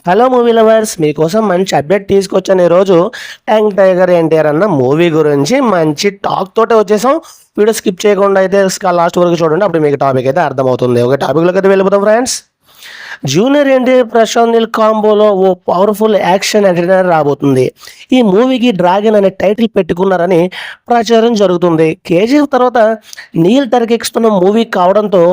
Hello movie lovers, మీకోసం మంచి update తీసుకొచ్చాను. ఈరోజు యంగ్ టైగర్ ఎన్టీఆర్ అన్న మూవీ గురించి మంచి టాక్ తోటే వచ్చేసాం. వీడియో స్కిప్ చేయకుండా అయితే లాస్ట్ వరకు చూడండి, అప్పుడు మీకు టాపిక్ అయితే అర్థమవుతుంది. ఒక టాపిక్లోకి అయితే వెళ్ళిపోతాం ఫ్రెండ్స్. జూనియర్ ఎన్టీఆర్ ప్రశాంత్ నీల్ కాంబోలో ఓ పవర్ఫుల్ యాక్షన్ ఎంటర్టైనర్ రాబోతుంది. ఈ మూవీకి డ్రాగన్ అనే టైటిల్ పెట్టుకున్నారని ప్రచారం జరుగుతుంది. కేజీఎఫ్ తర్వాత నీల్ తెరకెక్కుతున్న మూవీ కావడంతో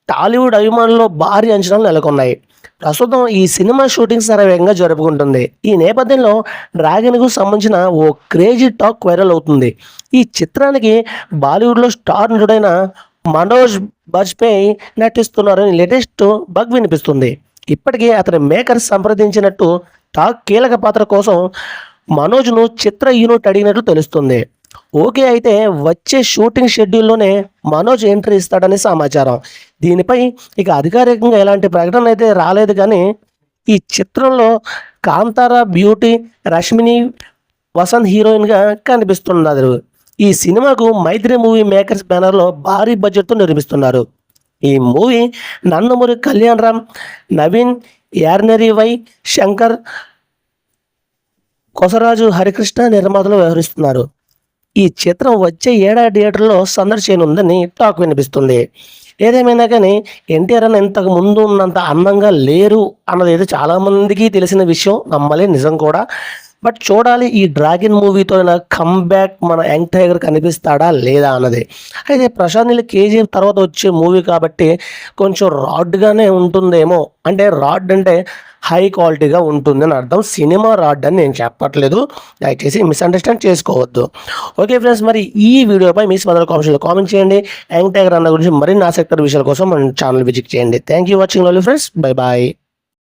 టాలీవుడ్ అభిమానుల్లో భారీ అంచనాలు నెలకొన్నాయి. ప్రస్తుతం ఈ సినిమా షూటింగ్ శరవేగంగా జరుపుకుంటుంది. ఈ నేపథ్యంలో డ్రాగన్కు సంబంధించిన ఓ క్రేజీ టాక్ వైరల్ అవుతుంది. ఈ చిత్రానికి బాలీవుడ్లో స్టార్ నటుడైన మనోజ్ బాజ్పేయి నటిస్తున్నారని లేటెస్ట్ బగ్ వినిపిస్తుంది. ఇప్పటికే అతని మేకర్ సంప్రదించినట్టు టాక్ కీలక పాత్ర కోసం మనోజ్ను చిత్ర యూనిట్ అడిగినట్లు తెలుస్తుంది. ఓకే అయితే వచ్చే షూటింగ్ షెడ్యూల్లోనే మనోజ్ ఎంట్రీ ఇస్తాడని సమాచారం. దీనిపై ఇక అధికారికంగా ఎలాంటి ప్రకటన అయితే రాలేదు, కానీ ఈ చిత్రంలో కాంతారా బ్యూటీ రష్మిని వసంత్ హీరోయిన్గా కనిపిస్తున్నారు. ఈ సినిమాకు మైత్రి మూవీ మేకర్స్ బ్యానర్లో భారీ బడ్జెట్తో నిర్మిస్తున్నారు. ఈ మూవీ నందమూరి కళ్యాణ్ రామ్, నవీన్ యార్నరీ వై శంకర్, కొసరాజు హరికృష్ణ నిర్మాతలు వ్యవహరిస్తున్నారు. ఈ చిత్రం వచ్చే ఏడాది థియేటర్లో సందడి చేయనుందని టాక్ వినిపిస్తుంది. ఏదేమైనా కానీ ఎన్టీఆర్ అన్న ఇంతకు ముందు ఉన్నంత అందంగా లేరు అన్నది అయితే చాలామందికి తెలిసిన విషయం, నమ్మలే నిజం కూడా. బట్ చూడాలి ఈ డ్రాగన్ మూవీతో కమ్బ్యాక్ మన యంగ్ టైగర్ కనిపిస్తాడా లేదా అన్నది. అయితే ప్రశాంత్ నీల్ కేజీఎఫ్ తర్వాత వచ్చే మూవీ కాబట్టి కొంచెం రాడ్గానే ఉంటుందేమో. అంటే రాడ్ అంటే హై క్వాలిటీగా ఉంటుంది అని అర్థం, సినిమా రాడ్ అని నేను చెప్పట్లేదు, దయచేసి మిస్అండర్స్టాండ్ చేసుకోవద్దు. ఓకే ఫ్రెండ్స్, మరి ఈ వీడియోపై మీ స్పందన కామెంట్స్లో కామెంట్ చేయండి. యంగ్ టైగర్ అన్న గురించి మరిన్ని ఆసక్తికర విషయాల కోసం మన ఛానల్ విజిట్ చేయండి. Thank you watching lovely friends, bye bye.